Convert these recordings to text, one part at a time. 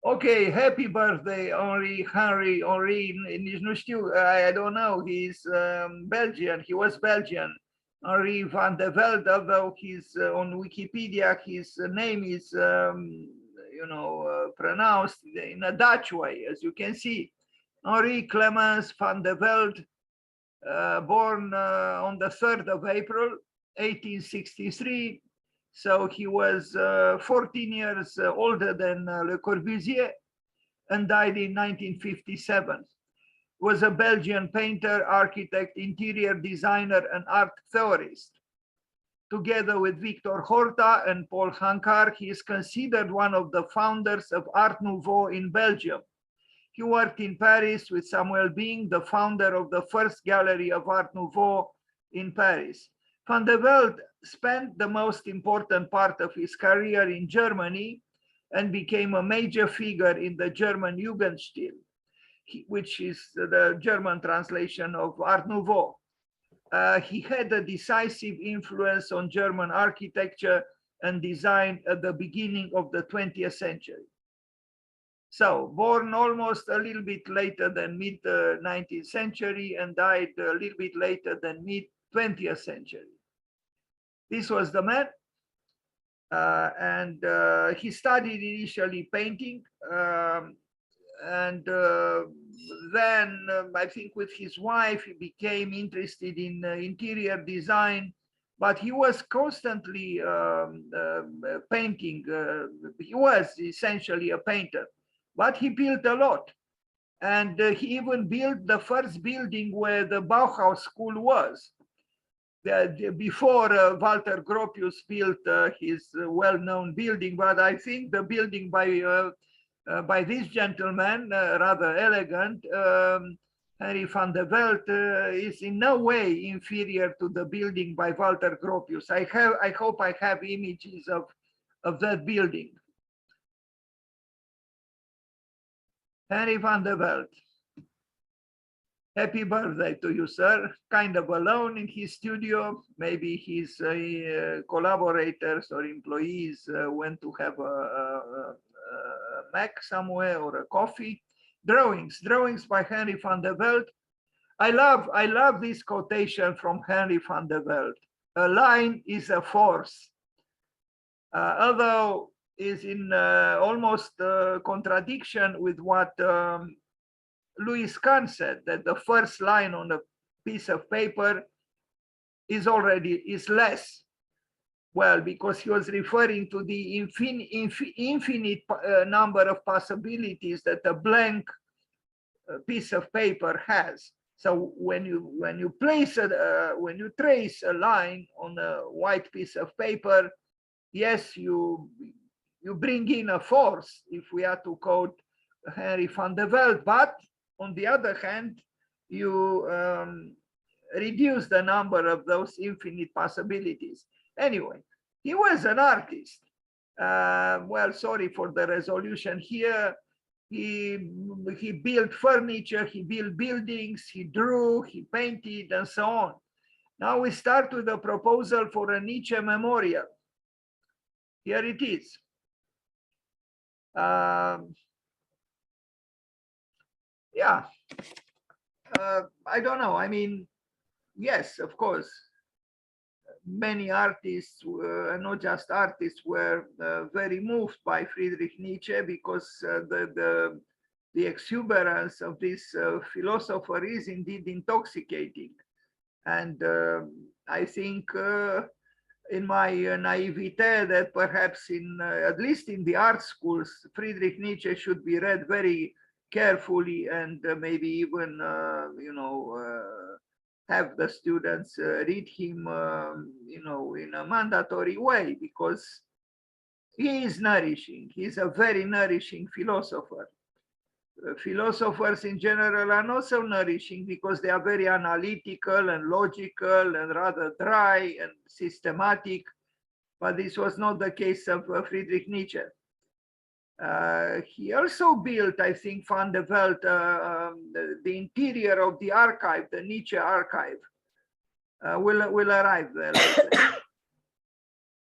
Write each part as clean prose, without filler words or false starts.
Okay, happy birthday, Henry, nu știu, I don't know, he's Belgian, he was Belgian. Henri van de Velde, although he's on Wikipedia, his name is, pronounced in a Dutch way, as you can see. Henri Clemens van de Velde, born on the 3rd of April, 1863. So he was 14 years older than Le Corbusier and died in 1957. Was a Belgian painter, architect, interior designer, and art theorist. Together with Victor Horta and Paul Hankar, he is considered one of the founders of Art Nouveau in Belgium. He worked in Paris with Samuel Bing, the founder of the first gallery of Art Nouveau in Paris. Van de Velde spent the most important part of his career in Germany and became a major figure in the German Jugendstil, which is the German translation of Art Nouveau. He had a decisive influence on German architecture and design at the beginning of the 20th century. So, born almost a little bit later than mid-19th century and died a little bit later than mid-20th century. This was the man. And he studied initially painting. Then I think with his wife, he became interested in interior design, but he was constantly painting. He was essentially a painter, but he built a lot. And he even built the first building where the Bauhaus school was. Before Walter Gropius built his well-known building, but I think the building by this gentleman, rather elegant, Henry van de Velde, is in no way inferior to the building by Walter Gropius. I hope I have images of that building. Henry van de Velde. Happy birthday to you, sir. Kind of alone in his studio. Maybe his collaborators or employees went to have a Mac somewhere or a coffee. Drawings by Henry van de Velde. I love this quotation from Henry van de Velde. A line is a force. Although is in almost contradiction with what Louis Kahn said, that the first line on a piece of paper is less. Well, because he was referring to the infinite number of possibilities that a blank piece of paper has. So when you trace a line on a white piece of paper, yes, you bring in a force, if we are to quote Henry van de Velde, but on the other hand, you reduce the number of those infinite possibilities. Anyway, he was an artist. Well, sorry for the resolution here. He built furniture, he built buildings, he drew, he painted, and so on. Now we start with a proposal for a Nietzsche memorial. Here it is. Yeah, I don't know. I mean, yes, of course, many artists, not just artists, were very moved by Friedrich Nietzsche because the exuberance of this philosopher is indeed intoxicating. And I think in my naivete that perhaps at least in the art schools, Friedrich Nietzsche should be read very carefully and maybe even, have the students read him, in a mandatory way, because he is nourishing. He's a very nourishing philosopher. Philosophers in general are not so nourishing because they are very analytical and logical and rather dry and systematic. But this was not the case of Friedrich Nietzsche. He also built, I think, Van de Velde, the interior of the archive, the Nietzsche archive. Will arrive there.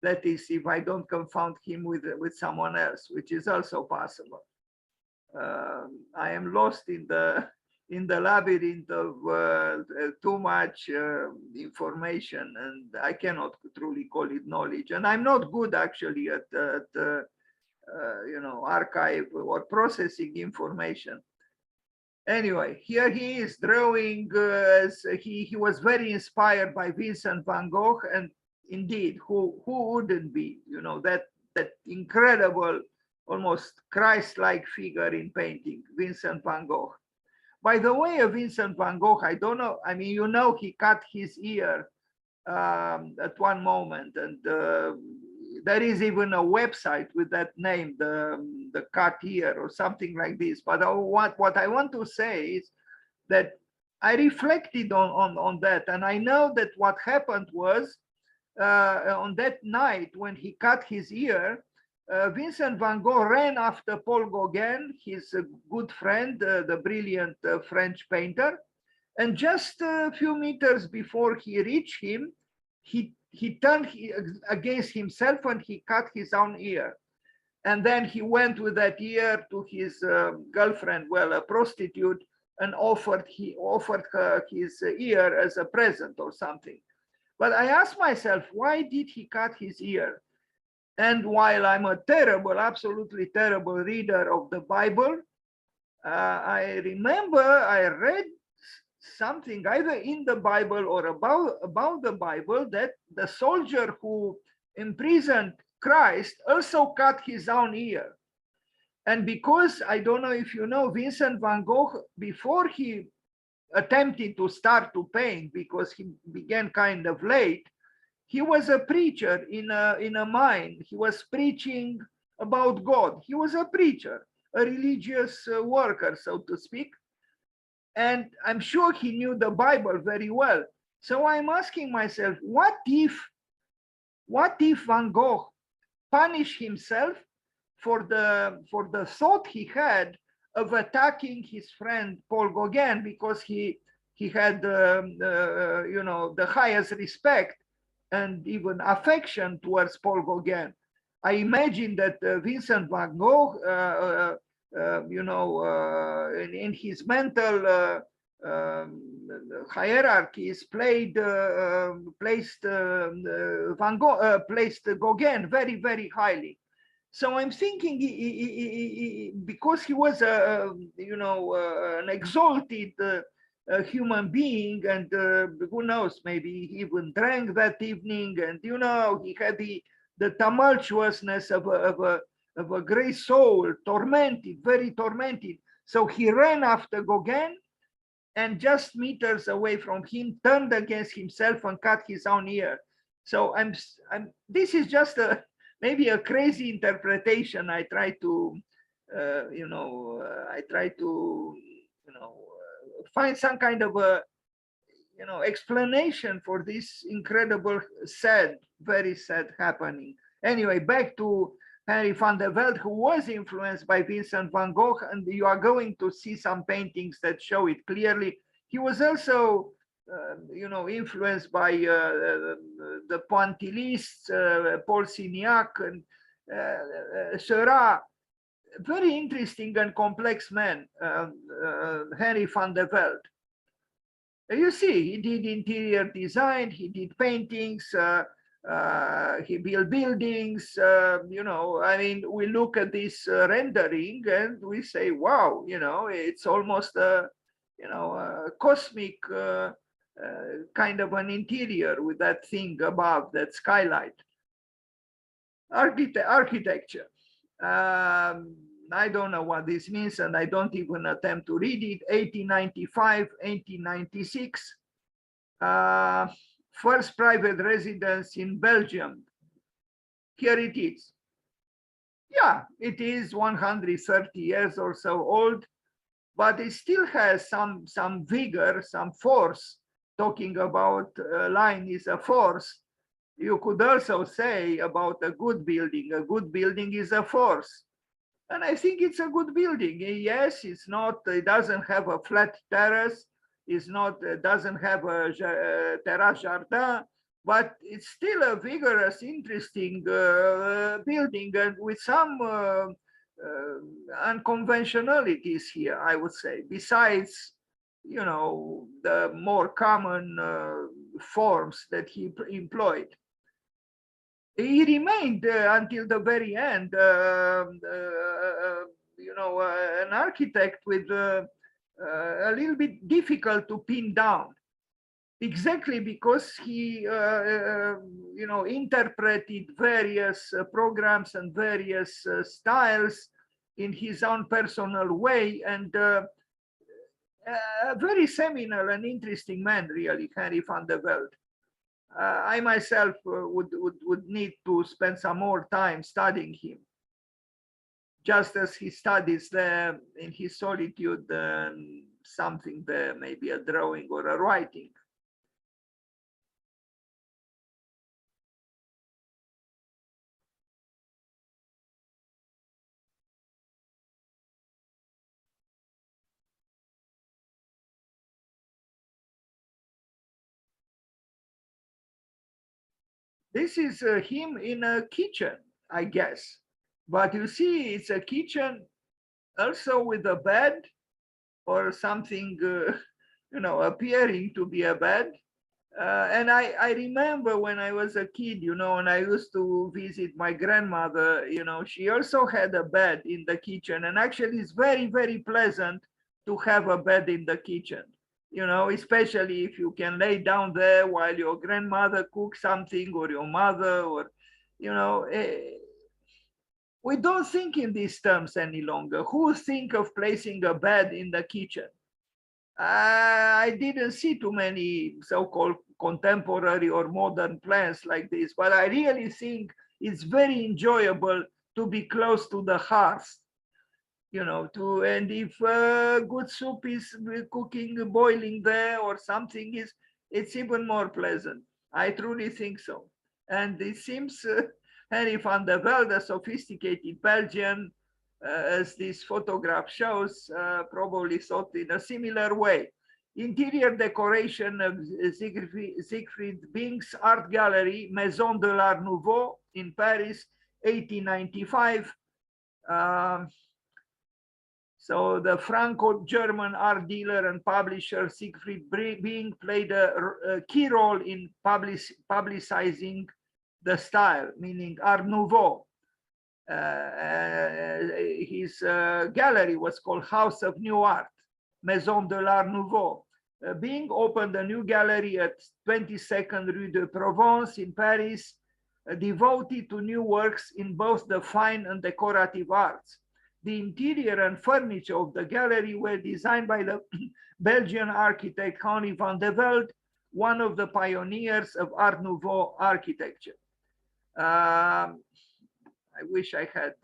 That is, if I don't confound him with someone else, which is also possible. I am lost in the labyrinth of too much information, and I cannot truly call it knowledge. And I'm not good actually at archive or processing information. Anyway, here he is drawing. As he was very inspired by Vincent van Gogh, and indeed, who wouldn't be? You know, that incredible, almost Christ-like figure in painting, Vincent van Gogh. By the way, Vincent van Gogh, I don't know. I mean, you know, he cut his ear at one moment, and there is even a website with that name, the cut ear or something like this. But what I want to say is that I reflected on that, and I know that what happened was on that night when he cut his ear, Vincent van Gogh ran after Paul Gauguin, his good friend, the brilliant French painter. And just a few meters before he reached him, he turned against himself and he cut his own ear. And then he went with that ear to his girlfriend, well, a prostitute, and offered her his ear as a present or something. But I asked myself, why did he cut his ear? And while I'm a terrible, absolutely terrible reader of the Bible, I remember I read something either in the Bible or about the Bible that the soldier who imprisoned Christ also cut his own ear. And because, I don't know if you know, Vincent van Gogh, before he attempted to start to paint, because he began kind of late, he was a preacher in a mine. He was preaching about God. He was a preacher, a religious worker, so to speak. And I'm sure he knew the Bible very well. So I'm asking myself, what if Van Gogh punished himself for the thought he had of attacking his friend Paul Gauguin, because he had the highest respect and even affection towards Paul Gauguin. I imagine that Vincent van Gogh, in his mental hierarchies, placed Gauguin very, very highly. So I'm thinking, because he was an exalted human being, and who knows, maybe he even drank that evening, and he had the tumultuousness of a great soul, tormented, very tormented. So he ran after Gauguin, and just meters away from him, turned against himself and cut his own ear. So this is just maybe a crazy interpretation. I try to find some kind of a explanation for this incredible, sad, very sad happening. Anyway, back to Henry van der Velde, who was influenced by Vincent van Gogh, and you are going to see some paintings that show it clearly. He was also influenced by the Pointillists, Paul Signac, and Seurat. Very interesting and complex man, Henry van der Velde. You see, he did interior design, he did paintings, he built buildings. I mean, we look at this rendering and we say, wow, it's almost a cosmic kind of an interior with that thing above, that skylight. Architecture. I don't know what this means, and I don't even attempt to read it. 1895, 1896. First private residence in Belgium. Here it is. Yeah, it is 130 years or so old, but it still has some vigor, some force. Talking about line is a force. You could also say about a good building is a force. And I think it's a good building. Yes, it doesn't have a flat terrace. Doesn't have a terrace jardin, but it's still a vigorous, interesting building, and with some unconventionalities here, I would say, besides, the more common forms that he employed. He remained until the very end, an architect with a little bit difficult to pin down, exactly because he, interpreted various programs and various styles in his own personal way, and a very seminal and interesting man, really, Henry van der Velde. I myself would need to spend some more time studying him, just as he studies there in his solitude, something there, maybe a drawing or a writing. This is him in a kitchen, I guess. But you see, it's a kitchen also with a bed or something, appearing to be a bed. And I remember when I was a kid, and I used to visit my grandmother, she also had a bed in the kitchen. And actually, it's very, very pleasant to have a bed in the kitchen, especially if you can lay down there while your grandmother cooks something, or your mother, or, we don't think in these terms any longer. Who think of placing a bed in the kitchen? I didn't see too many so-called contemporary or modern plans like this, but I really think it's very enjoyable to be close to the hearth, and if good soup is cooking, boiling there, or something is, it's even more pleasant. I truly think so. And it seems Henry van der Velde, a sophisticated Belgian, as this photograph shows, probably thought in a similar way. Interior decoration of Siegfried Bink's art gallery, Maison de l'Art Nouveau in Paris, 1895. So the Franco-German art dealer and publisher Siegfried Bink played a key role in publicizing the style, meaning Art Nouveau. His gallery was called House of New Art, Maison de l'Art Nouveau. Bing opened a new gallery at 22nd Rue de Provence in Paris, devoted to new works in both the fine and decorative arts. The interior and furniture of the gallery were designed by the Belgian architect Henry van der Velde, one of the pioneers of Art Nouveau architecture. I wish I had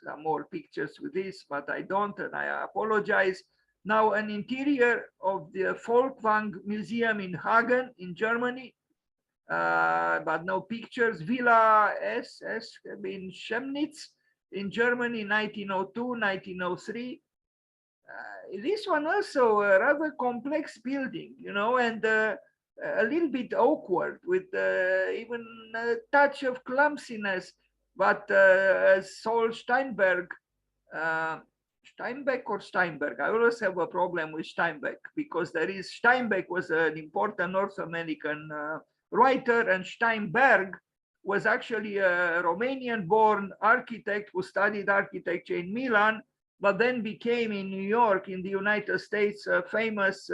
some more pictures with this, but I don't, and I apologize. Now, an interior of the Folkwang Museum in Hagen, in Germany, but no pictures. Villa SS in Chemnitz, in Germany, 1902, 1903. This one also a rather complex building, and a little bit awkward, with even a touch of clumsiness. But as Saul Steinberg, Steinbeck or Steinberg, I always have a problem with Steinbeck, because Steinbeck was an important North American writer, and Steinberg was actually a Romanian-born architect who studied architecture in Milan, but then became in New York, in the United States, a famous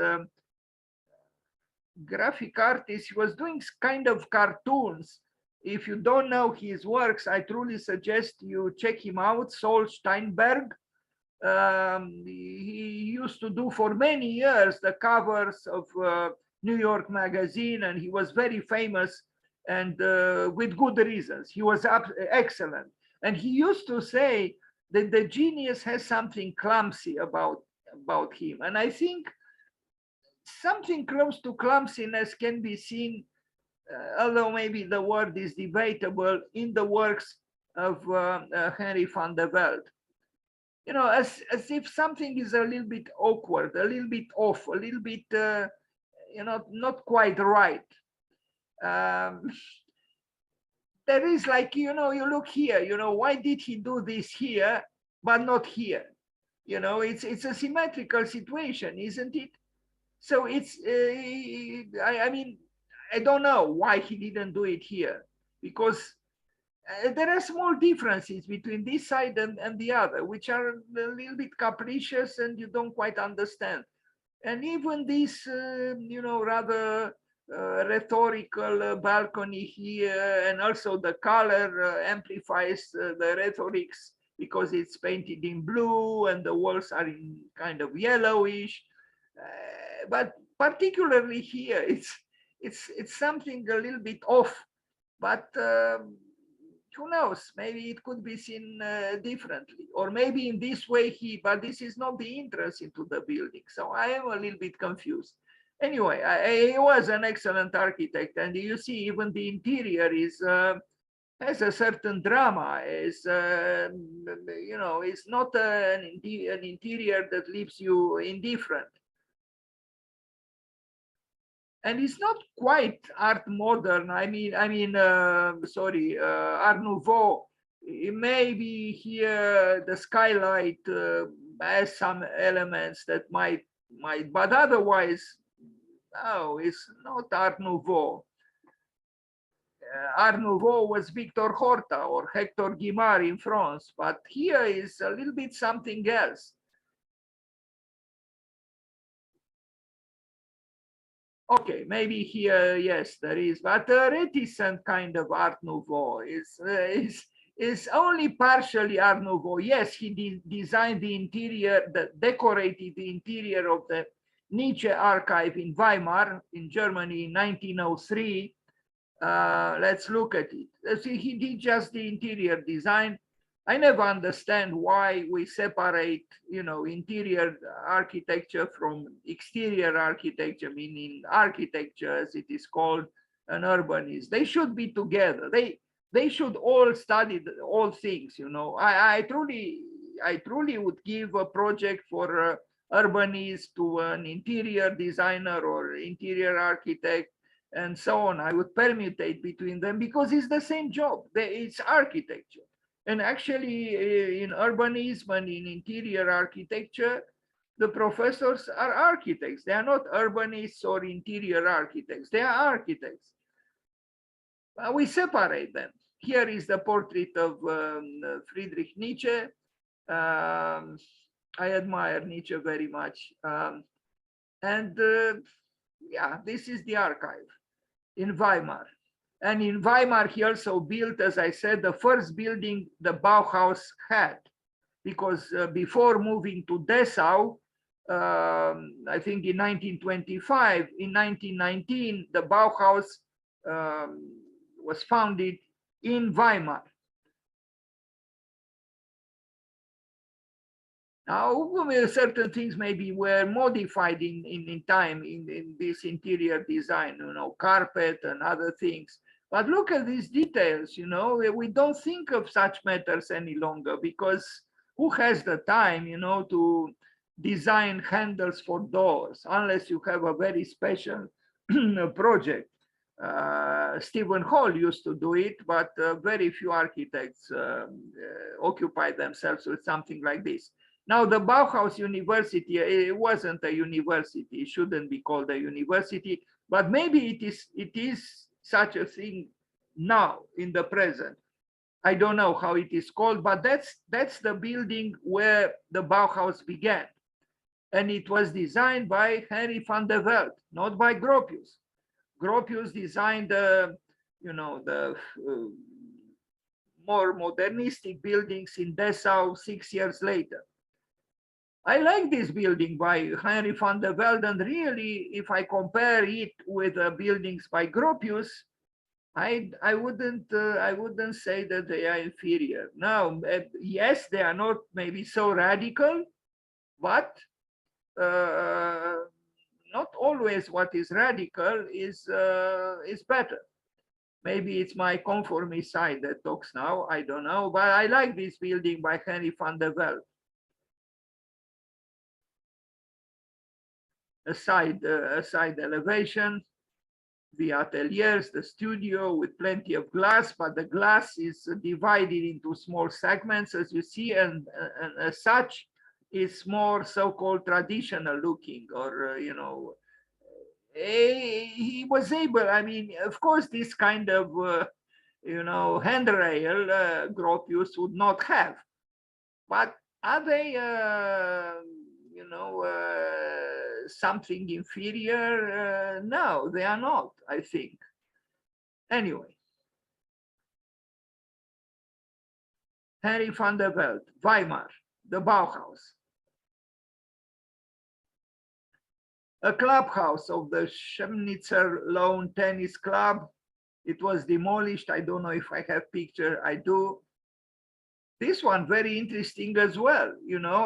graphic artist. He was doing kind of cartoons. If you don't know his works, I truly suggest you check him out, Saul Steinberg. He used to do for many years the covers of New York Magazine, and he was very famous, and with good reasons. He was excellent. And he used to say that the genius has something clumsy about him. And I think something close to clumsiness can be seen, although maybe the word is debatable, in the works of Henry van der Velde. As if something is a little bit awkward, a little bit off, a little bit, not quite right. There is, like, you look here, why did he do this here? but not here. You know, it's a symmetrical situation, isn't it? So it's, I mean, I don't know why he didn't do it here, because there are small differences between this side and the other, which are a little bit capricious and you don't quite understand. And even this, you know, rather rhetorical balcony here, and also the color amplifies the rhetorics because it's painted in blue and the walls are in kind of yellowish. But particularly here, it's something a little bit off. But who knows? Maybe it could be seen differently, or maybe in this way but this is not the entrance into the building. So I am a little bit confused. Anyway, he was an excellent architect, and you see even the interior is has a certain drama. Is you know, it's not an interior that leaves you indifferent. And it's not quite art modern. Sorry, Art Nouveau. Maybe here the skylight has some elements that might, but otherwise, no, it's not Art Nouveau. Art Nouveau was Victor Horta or Hector Guimard in France, but here is a little bit something else. Okay, maybe here, yes, there is, but a reticent kind of Art Nouveau is only partially Art Nouveau. Yes, he designed the interior, decorated the interior of the Nietzsche archive in Weimar, in Germany in 1903. Let's look at it. See, he did just the interior design. I never understand why we separate, you know, interior architecture from exterior architecture, meaning architecture, as it is called, and urbanism. They should be together. They should all study all things, you know. I truly would give a project for urbanist to an interior designer or interior architect and so on. I would permutate between them because it's the same job. It's architecture. And actually, in urbanism and in interior architecture, the professors are architects. They are not urbanists or interior architects. They are architects. We separate them. Here is the portrait of Friedrich Nietzsche. I admire Nietzsche very much. Yeah, this is the archive in Weimar. And in Weimar, he also built, as I said, the first building the Bauhaus had, because before moving to Dessau, I think in 1925, in 1919, the Bauhaus was founded in Weimar. Now, certain things maybe were modified in time in this interior design, you know, carpet and other things. But look at these details, you know, we don't think of such matters any longer because who has the time, you know, to design handles for doors unless you have a very special project. Stephen Hall used to do it, but very few architects occupy themselves with something like this. Now, the Bauhaus University, it wasn't a university, it shouldn't be called a university, but maybe it is such a thing now in the present. I don't know how it is called, but that's the building where the Bauhaus began. And it was designed by Henry van der Velde, not by Gropius. Gropius designed, you know, the more modernistic buildings in Dessau 6 years later. I like this building by Henry van der Velde, and really, if I compare it with buildings by Gropius, I wouldn't say that they are inferior. Now, yes, they are not maybe so radical, but not always what is radical is better. Maybe it's my conformist side that talks now. I don't know, but I like this building by Henry van der Velde. A side elevation. the ateliers, the studio with plenty of glass, but the glass is divided into small segments, as you see, and as such, it's more so-called traditional looking, or, he was able, I mean, of course, this kind of, handrail Gropius would not have, but are they, something inferior? No, they are not, I think. Anyway, Henry van der Velde, Weimar, the Bauhaus. A clubhouse of the Chemnitzer Lawn Tennis Club. It was demolished. I don't know if I have picture. I do. This one very interesting as well,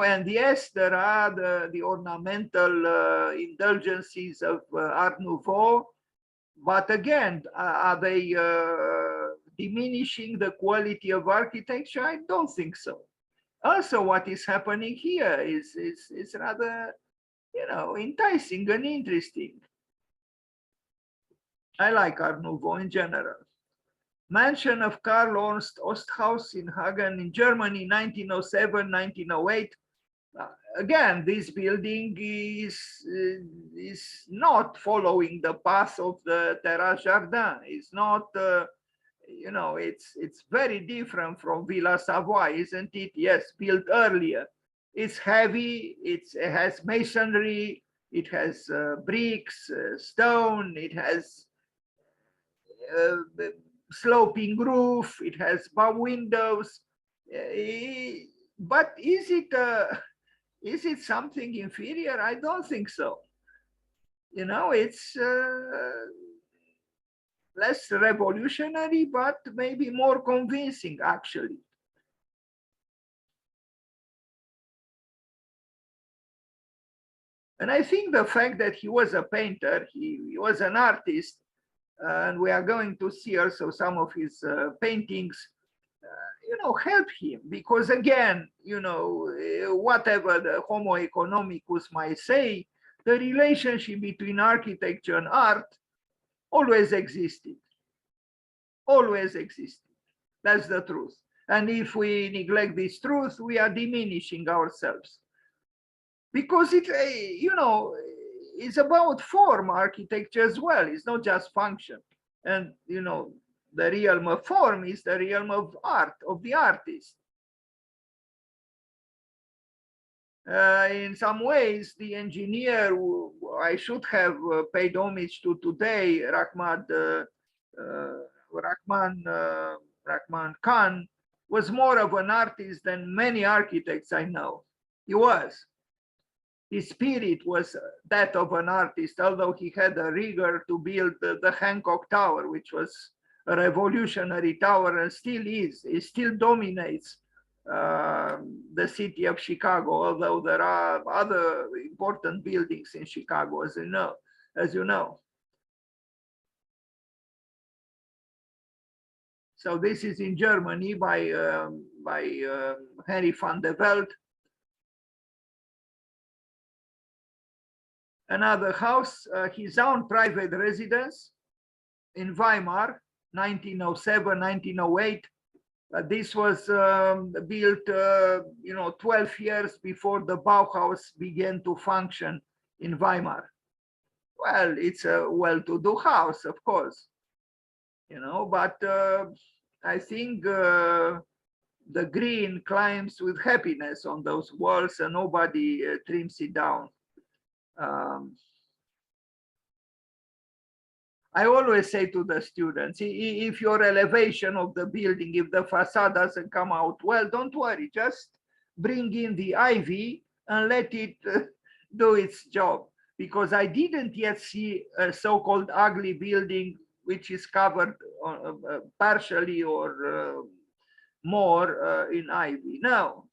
and yes, there are the ornamental indulgences of Art Nouveau, but again, are they diminishing the quality of architecture? I don't think so. Also, what is happening here is rather, enticing and interesting. I like Art Nouveau in general. Mansion of Karl Ernst Osthaus in Hagen in Germany, 1907, 1908. Again, this building is not following the path of the Terrace Jardin. It's not, it's very different from Villa Savoy, isn't it? Yes, built earlier. It's heavy, it has masonry, it has bricks, stone, it has sloping roof, it has bow windows, but is it something inferior? I don't think so. It's less revolutionary, but maybe more convincing, actually. And I think the fact that he was a painter, he was an artist, and we are going to see also some of his paintings, help him, because again, whatever the Homo economicus might say, the relationship between architecture and art always existed. Always existed. That's the truth. And if we neglect this truth, we are diminishing ourselves. Because it's about form, architecture as well. It's not just function. And, the realm of form is the realm of art, of the artist. In some ways, the engineer who I should have paid homage to today, Rahman Khan, was more of an artist than many architects I know. He was. His spirit was that of an artist, although he had a rigor to build the Hancock Tower, which was a revolutionary tower and still is. It still dominates the city of Chicago, although there are other important buildings in Chicago, as you know. So this is in Germany by Henry van der Velde. Another house, his own private residence in Weimar, 1907, 1908. This was built, 12 years before the Bauhaus began to function in Weimar. Well, it's a well-to-do house, of course, but I think the green climbs with happiness on those walls and nobody trims it down. I always say to the students, if your elevation of the building, if the facade doesn't come out well, don't worry, just bring in the ivy and let it do its job. Because I didn't yet see a so-called ugly building which is covered partially or more in ivy. Now,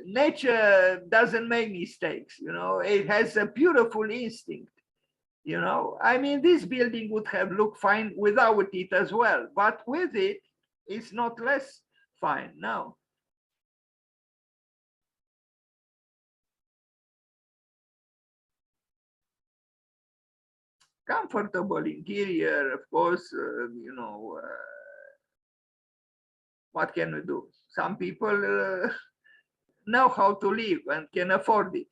nature doesn't make mistakes, it has a beautiful instinct. I mean, this building would have looked fine without it as well, but with it, it's not less fine now. comfortable interior, of course, what can we do? Some people know how to live and can afford it.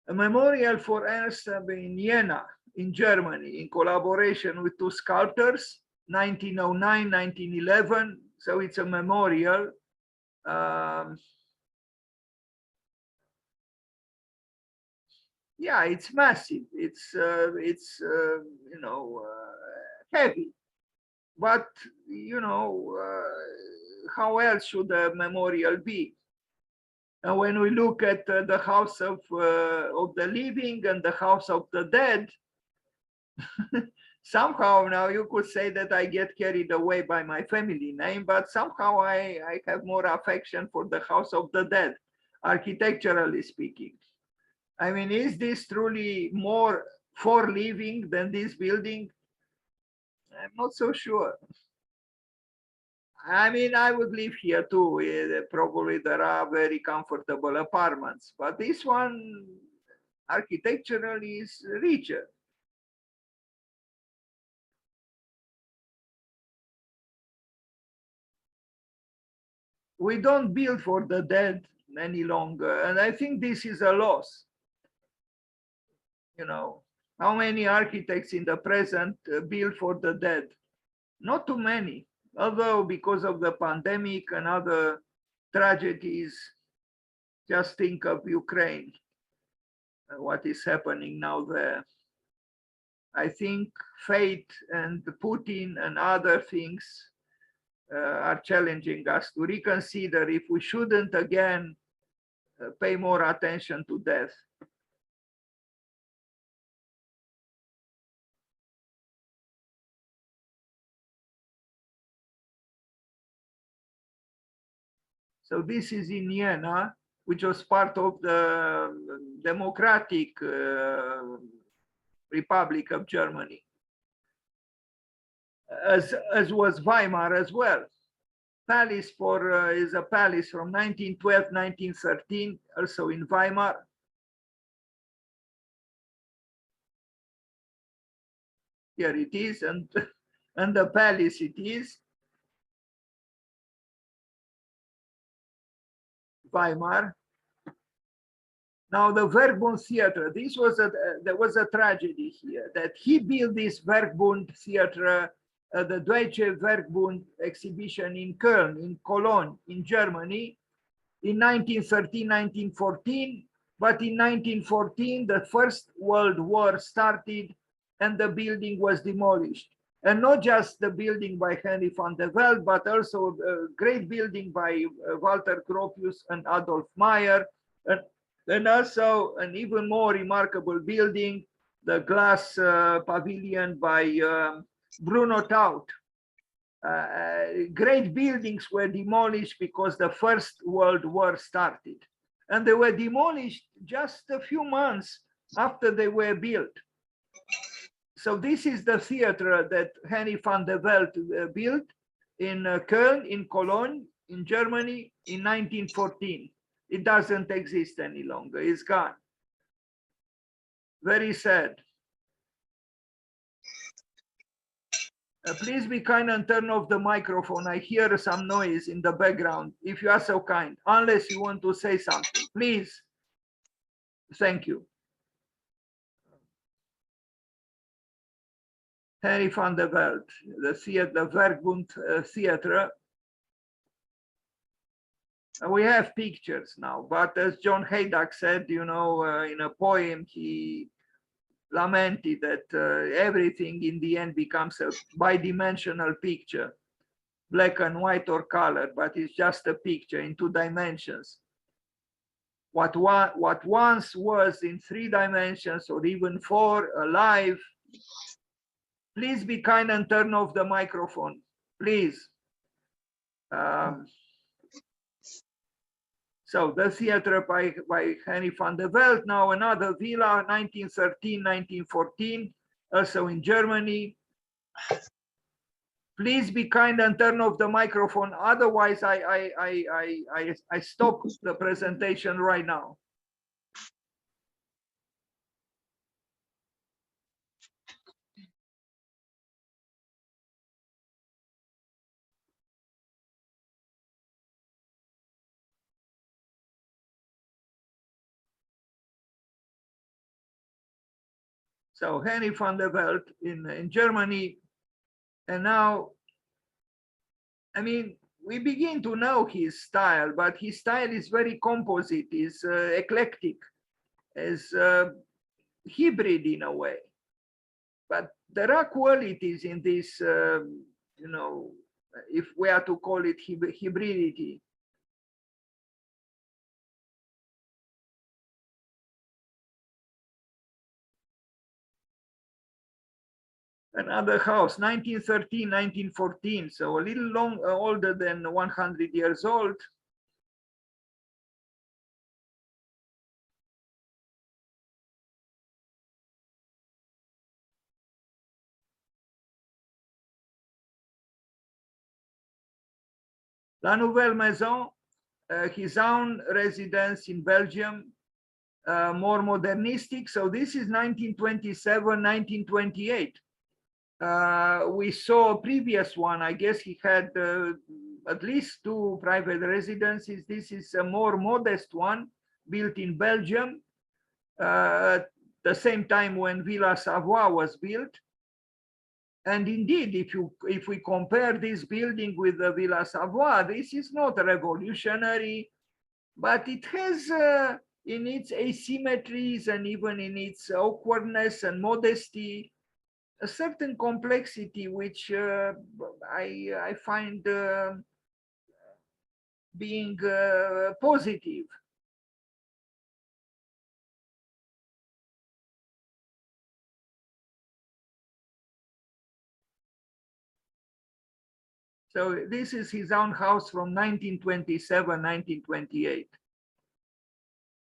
A memorial for Ernst in Jena, in Germany, in collaboration with two sculptors, 1909, 1911. So it's a memorial. Yeah, it's massive. It's heavy, but how else should a memorial be? And when we look at the house of the living and the house of the dead, somehow now you could say that I get carried away by my family name, but somehow I have more affection for the house of the dead, architecturally speaking. I mean, is this truly more for living than this building? I'm not so sure. I mean, I would live here too. Probably there are very comfortable apartments, but this one architecturally is richer. We don't build for the dead any longer, and I think this is a loss. How many architects in the present build for the dead? Not too many, although because of the pandemic and other tragedies, just think of Ukraine, what is happening now there. I think fate and Putin and other things are challenging us to reconsider if we shouldn't again pay more attention to death. So this is in Jena, which was part of the Democratic Republic of Germany, as was Weimar as well. Palace is a palace from 1912, 1913, also in Weimar. Here it is, and the palace it is. Weimar. Now the Werkbund Theater, there was a tragedy here, that he built this Werkbund Theater, the Deutsche Werkbund exhibition in Köln, in Cologne, in Germany, in 1913, 1914. But in 1914, the First World War started and the building was demolished. And not just the building by Henry van der Velde, but also a great building by Walter Gropius and Adolf Meyer, and also an even more remarkable building, the glass pavilion by Bruno Taut. Great buildings were demolished because the First World War started. And they were demolished just a few months after they were built. So this is the theater that Henry van der Velde built in Köln, in Cologne, in Germany in 1914. It doesn't exist any longer, it's gone. Very sad. Please be kind and turn off the microphone. I hear some noise in the background, if you are so kind, unless you want to say something, please. Thank you. Henry van der Velde, the Werkbund Theater. We have pictures now, but as John Haydock said, in a poem, he lamented that everything in the end becomes a bidimensional picture, black and white or color, but it's just a picture in 2 dimensions. What once was in 3 dimensions or even 4 alive. Please be kind and turn off the microphone, please. So the theater by Henry van der Velde, now another villa, 1913, 1914, also in Germany. Please be kind and turn off the microphone. Otherwise, I stop the presentation right now. So Henry van der Velde in Germany. And now, I mean, we begin to know his style, but his style is very composite, is eclectic, is hybrid in a way. But there are qualities in this, you know, if we are to call it hybridity. Another house, 1913, 1914, so a little older than 100 years old. La Nouvelle Maison, his own residence in Belgium, more modernistic. So this is 1927, 1928. We saw a previous one. I guess he had at least 2 private residences. This is a more modest one built in Belgium at the same time when Villa Savoie was built. And indeed, if we compare this building with the Villa Savoie, this is not revolutionary, but it has in its asymmetries and even in its awkwardness and modesty, a certain complexity which I find being positive. So this is his own house from 1927, 1928.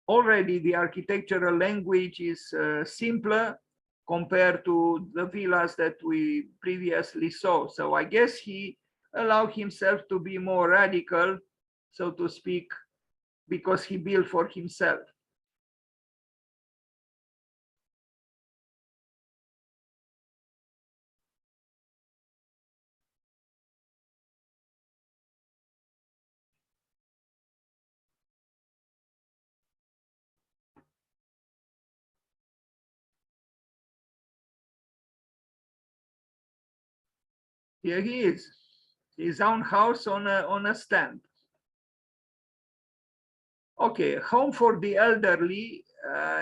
Already the architectural language is simpler compared to the villas that we previously saw. So I guess he allowed himself to be more radical, so to speak, because he built for himself. Here he is, his own house on a stand. Okay, Home for the Elderly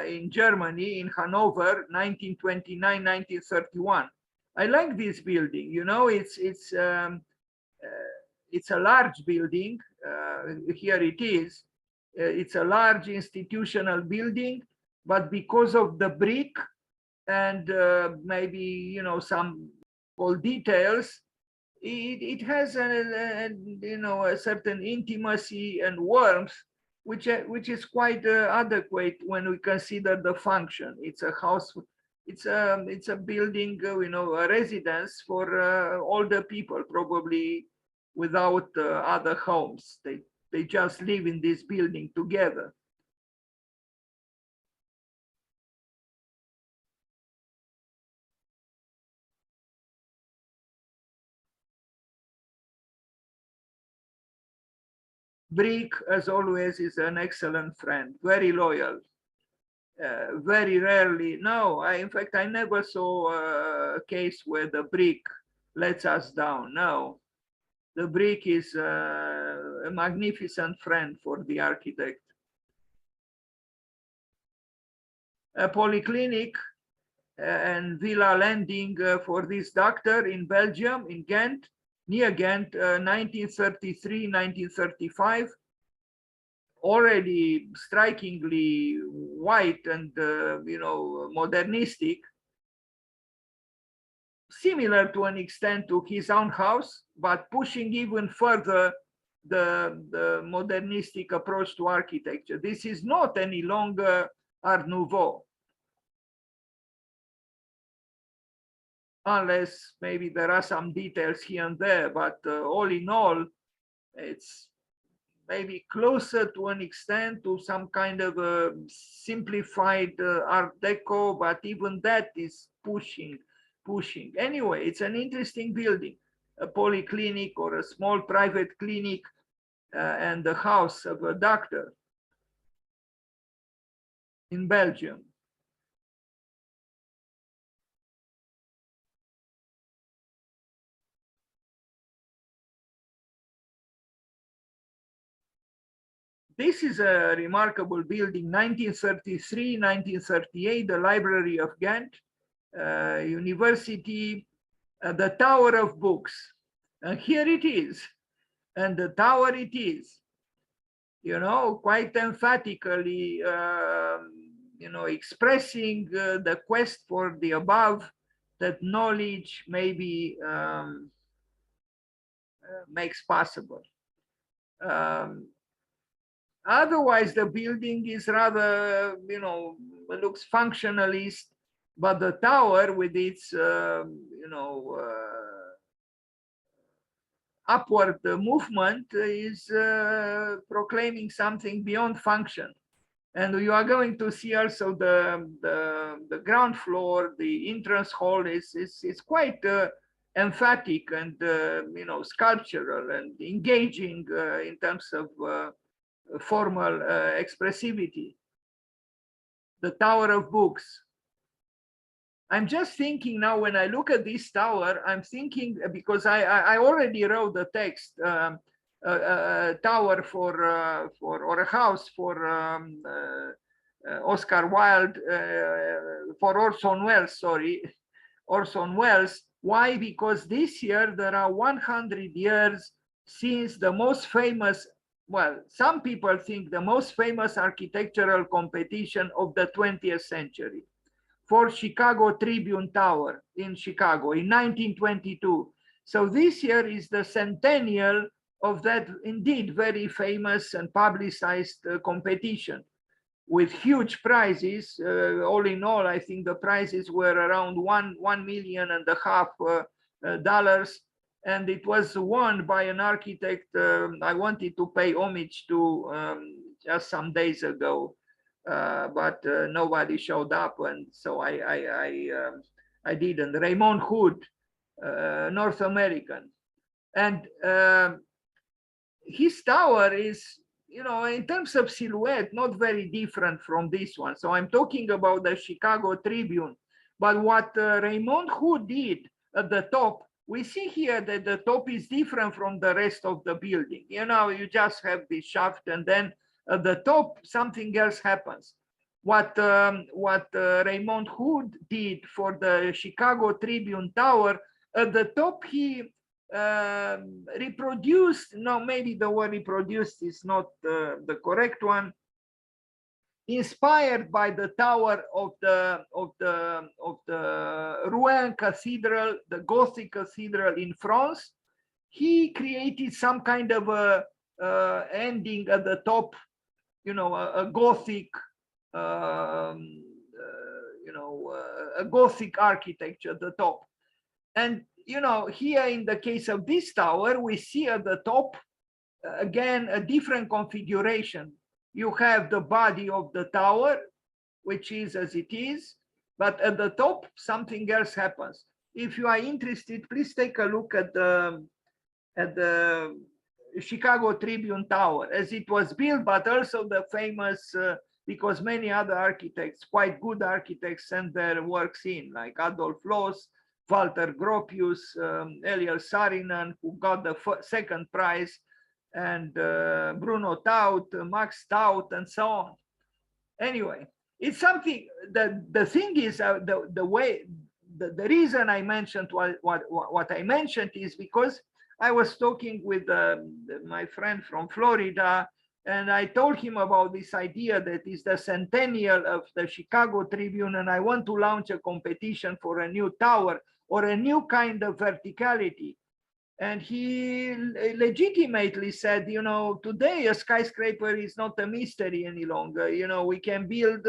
in Germany, in Hanover, 1929, 1931. I like this building. You know, it's a large building. Here it is. It's a large institutional building, but because of the brick and maybe, you know, some old details, it has a certain intimacy and warmth, which is quite adequate when we consider the function. It's a house, it's a building, a residence for older people, probably without other homes. They just live in this building together. Brick, as always, is an excellent friend, very loyal. Very rarely, no, in fact, I never saw a case where the brick lets us down. No, the brick is a magnificent friend for the architect. A polyclinic and villa landing for this doctor in Belgium, in Ghent, near Ghent, 1933, 1935. Already strikingly white and modernistic, similar to an extent to his own house, but pushing even further the modernistic approach to architecture. This is not any longer Art Nouveau. unless maybe there are some details here and there, but all in all, it's maybe closer to an extent to some kind of a simplified Art Deco, but even that is pushing. Anyway, it's an interesting building, a polyclinic or a small private clinic, and the house of a doctor in Belgium. This is a remarkable building, 1933, 1938, the Library of Ghent, University, the Tower of Books. And here it is, and the tower it is, you know, quite emphatically, you know, expressing the quest for the above, that knowledge maybe makes possible. Otherwise, the building is rather, you know, looks functionalist, but the tower with its, you know, upward movement is proclaiming something beyond function. And you are going to see also the ground floor, the entrance hall is quite emphatic and, you know, sculptural and engaging in terms of formal expressivity. The Tower of Books. I'm just thinking now, when I look at this tower, I'm thinking, because I already wrote the text, a tower for or a house for Oscar Wilde, for Orson Welles, sorry, Orson Welles. Why? Because this year there are 100 years since the most famous, well, some people think the most famous architectural competition of the 20th century, for Chicago Tribune Tower in Chicago in 1922. So this year is the centennial of that indeed very famous and publicized competition, with huge prizes. All in all, I think the prizes were around $1.5 million, and it was won by an architect I wanted to pay homage to just some days ago, but nobody showed up, and so I didn't. Raymond Hood, North American, and his tower is, you know, in terms of silhouette, not very different from this one. So I'm talking about the Chicago Tribune. But what Raymond Hood did at the top, we see here that the top is different from the rest of the building. You know, you just have the shaft, and then at the top, something else happens. What Raymond Hood did for the Chicago Tribune Tower, at the top, he reproduced, no, maybe the word reproduced is not the correct one, inspired by the tower of the Rouen Cathedral, the Gothic Cathedral in France. He created some kind of a ending at the top, you know, a Gothic, you know, a Gothic architecture at the top. And you know, here in the case of this tower, we see at the top, again, a different configuration. You have the body of the tower, which is as it is, but at the top, something else happens. If you are interested, please take a look at the Chicago Tribune Tower as it was built, but also the famous, because many other architects, quite good architects, sent their works in, like Adolf Loos, Walter Gropius, Eliel Saarinen, who got the second prize, and Bruno Taut, Max Taut, and so on. Anyway, it's something that the thing is, the reason I mentioned what I mentioned is because I was talking with my friend from Florida, and I told him about this idea that is the centennial of the Chicago Tribune, and I want to launch a competition for a new tower or a new kind of verticality. And he legitimately said, you know, today a skyscraper is not a mystery any longer. You know, we can build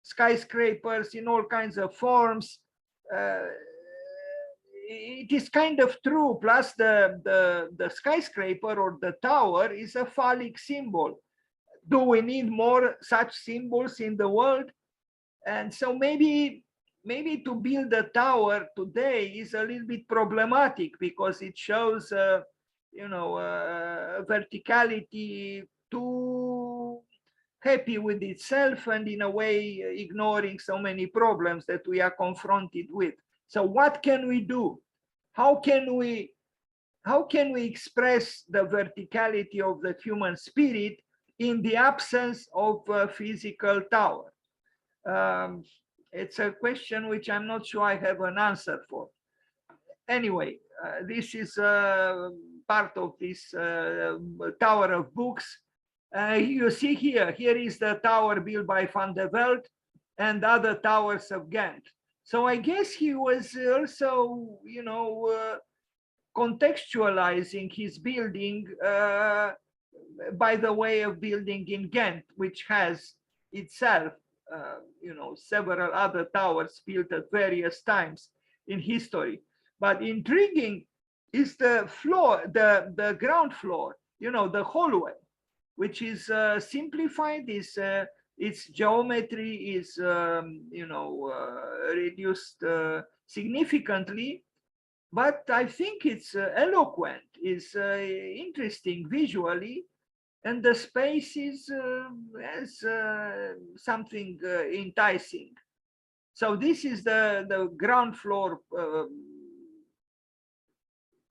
skyscrapers in all kinds of forms. it is kind of true. Plus the skyscraper or the tower is a phallic symbol. Do we need more such symbols in the world? And so maybe to build a tower today is a little bit problematic because it shows verticality too happy with itself, and in a way ignoring so many problems that we are confronted with. So what can we do? How can we express the verticality of the human spirit in the absence of a physical tower? It's a question which I'm not sure I have an answer for. Anyway, this is part of this tower of books. You see here is the tower built by Van der Velde and other towers of Ghent. So I guess he was also, contextualizing his building by the way of building in Ghent, which has itself, several other towers built at various times in history. But intriguing is the floor, the ground floor, the hallway, which is simplified. Its geometry is, reduced significantly, but I think it's eloquent, is interesting visually, and the space is has something enticing. So this is the ground floor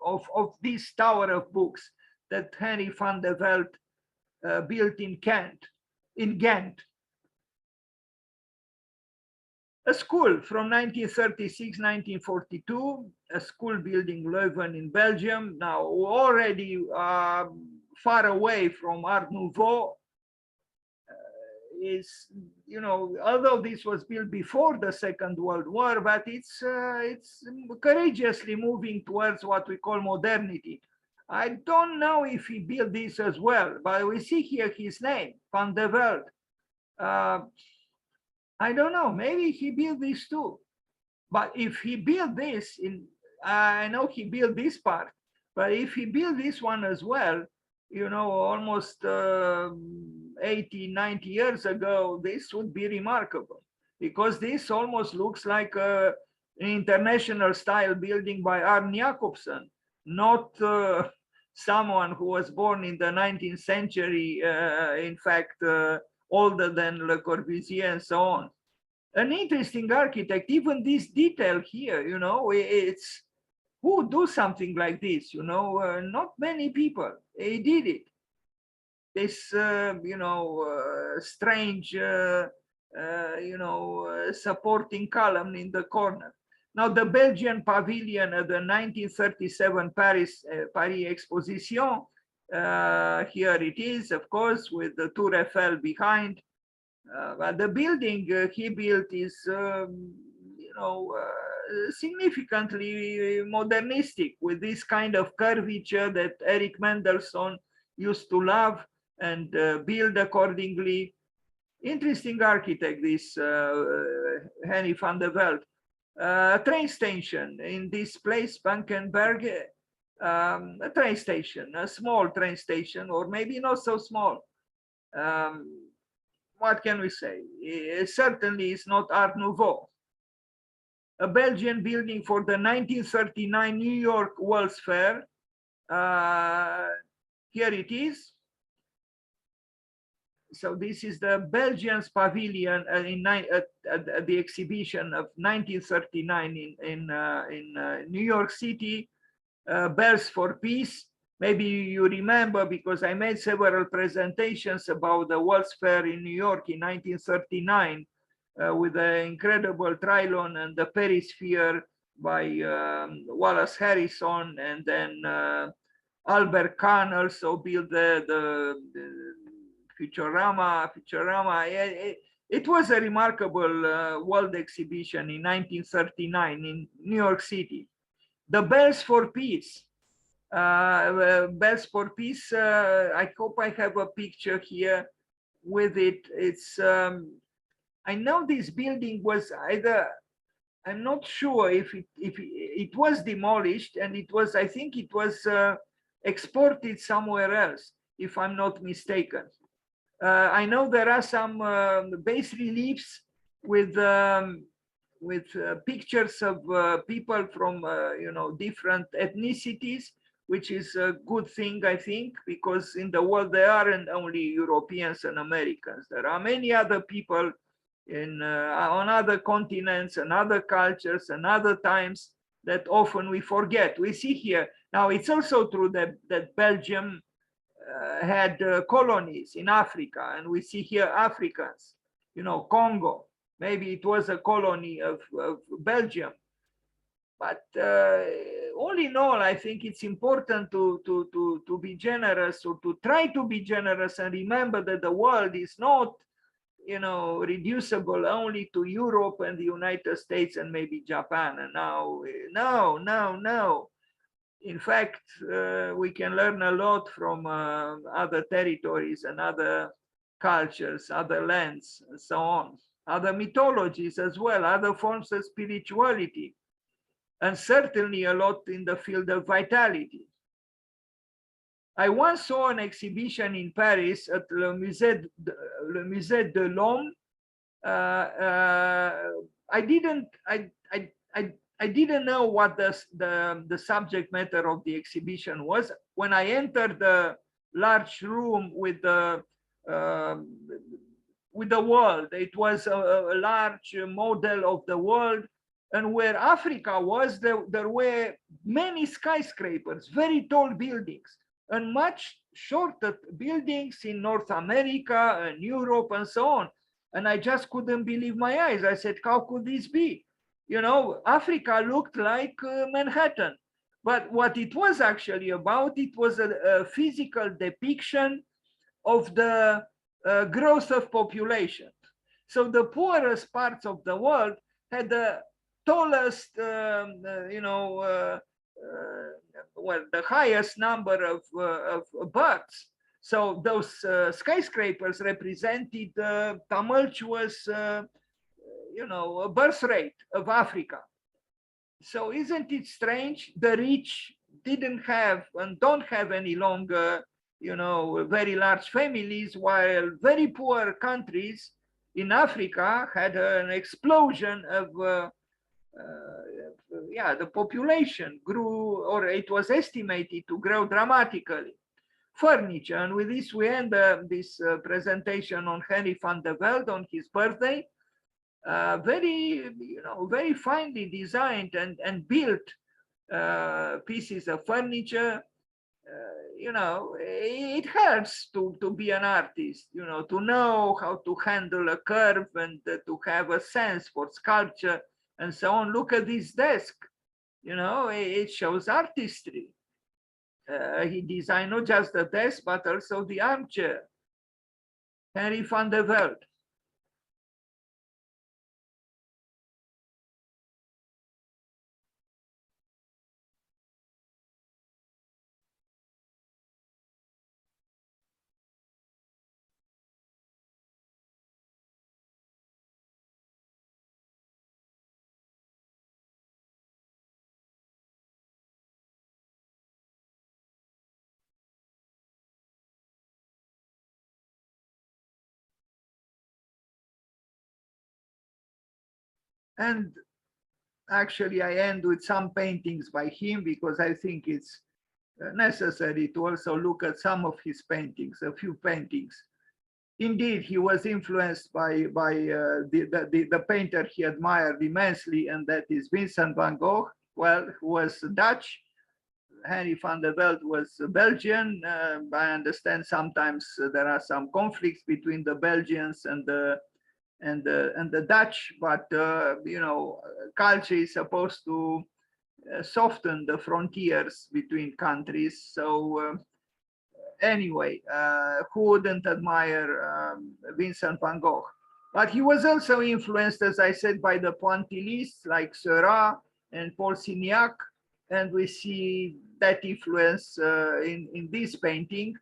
of this tower of books that Henry van der Velde built in Ghent. A school from 1936-1942, a school building Leuven in Belgium, now already far away from Art Nouveau, is, although this was built before the Second World War, but it's courageously moving towards what we call modernity. I don't know if he built this as well, but we see here his name, Van der Velde. I don't know, maybe he built this too. But if he built this, I know he built this part, but if he built this one as well, almost 80, 90 years ago, this would be remarkable, because this almost looks like an international style building by Arne Jacobsen, not someone who was born in the 19th century, in fact, older than Le Corbusier and so on. An interesting architect. Even this detail here, it's, who do something like this, not many people. He did it. This, strange, supporting column in the corner. Now, the Belgian pavilion at the 1937 Paris Exposition, here it is, of course, with the Tour Eiffel behind. But the building he built is, significantly modernistic, with this kind of curvature that Eric Mendelssohn used to love and build accordingly. Interesting architect, this Henry van der Velde. Train station in this place, Bankenberg, a train station, a small train station, or maybe not so small. What can we say? It certainly is not Art Nouveau. A Belgian building for the 1939 New York World's Fair. Here it is. So this is the Belgian's pavilion at the exhibition of 1939 in New York City, Bells for Peace. Maybe you remember, because I made several presentations about the World's Fair in New York in 1939 with the incredible Trilon and the Perisphere by Wallace Harrison, and then Albert Kahn also built the Futurama. It was a remarkable world exhibition in 1939 in New York City. The Bells for Peace. Bells for Peace, I hope I have a picture here with it. It's, I know this building was either, I'm not sure if it was demolished, and it was, I think it was exported somewhere else, if I'm not mistaken. I know there are some bas reliefs with pictures of people from different ethnicities, which is a good thing, I think, because in the world there aren't only Europeans and Americans. There are many other people on other continents and other cultures and other times that often we forget. We see here now. It's also true that Belgium had colonies in Africa, and we see here Africans. Congo. Maybe it was a colony of Belgium. But all in all, I think it's important to be generous, or to try to be generous, and remember that the world is not, reducible only to Europe and the United States and maybe Japan. And now, no. In fact, we can learn a lot from other territories and other cultures, other lands, and so on, other mythologies as well, other forms of spirituality, and certainly a lot in the field of vitality. I once saw an exhibition in Paris at Le Musée de l'Homme. I didn't know what the subject matter of the exhibition was. When I entered the large room with the world, it was a large model of the world, and where Africa was, there were many skyscrapers, very tall buildings, and much shorter buildings in North America and Europe and so on. And I just couldn't believe my eyes. I said, how could this be? Africa looked like Manhattan. But what it was actually about, it was a physical depiction of the growth of population. So the poorest parts of the world had the tallest, the highest number of births. So those skyscrapers represented the tumultuous, birth rate of Africa. So isn't it strange? The rich didn't have and don't have any longer, very large families, while very poor countries in Africa had an explosion of the population grew, or it was estimated to grow dramatically. Furniture, and with this we end this presentation on Henry van der Velde on his birthday. Very finely designed and built pieces of furniture. It helps to be an artist, to know how to handle a curve and to have a sense for sculpture and so on. Look at this desk, it shows artistry. He designed not just the desk, but also the armchair. Henry van der Velde. And actually, I end with some paintings by him because I think it's necessary to also look at some of his paintings, a few paintings. Indeed, he was influenced by the painter he admired immensely, and that is Vincent van Gogh, who was Dutch. Henry van der Velde was Belgian. I understand sometimes there are some conflicts between the Belgians and the Dutch, but culture is supposed to soften the frontiers between countries. So anyway, who wouldn't admire Vincent van Gogh? But he was also influenced, as I said, by the pointillists like Seurat and Paul Signac, and we see that influence in this painting.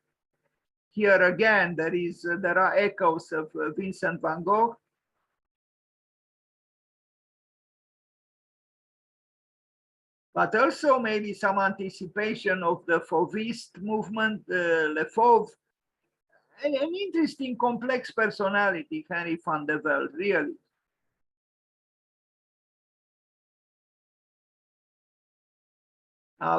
Here again, there are echoes of Vincent van Gogh. but also maybe some anticipation of the Fauvist movement, Le Fauve, an interesting, complex personality, Henry van der Velde, really.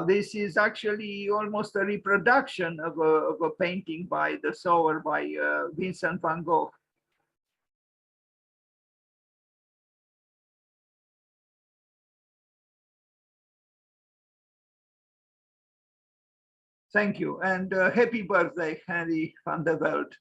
This is actually almost a reproduction of a painting by the Sauer by Vincent van Gogh. Thank you, and happy birthday, Henry van der Velde.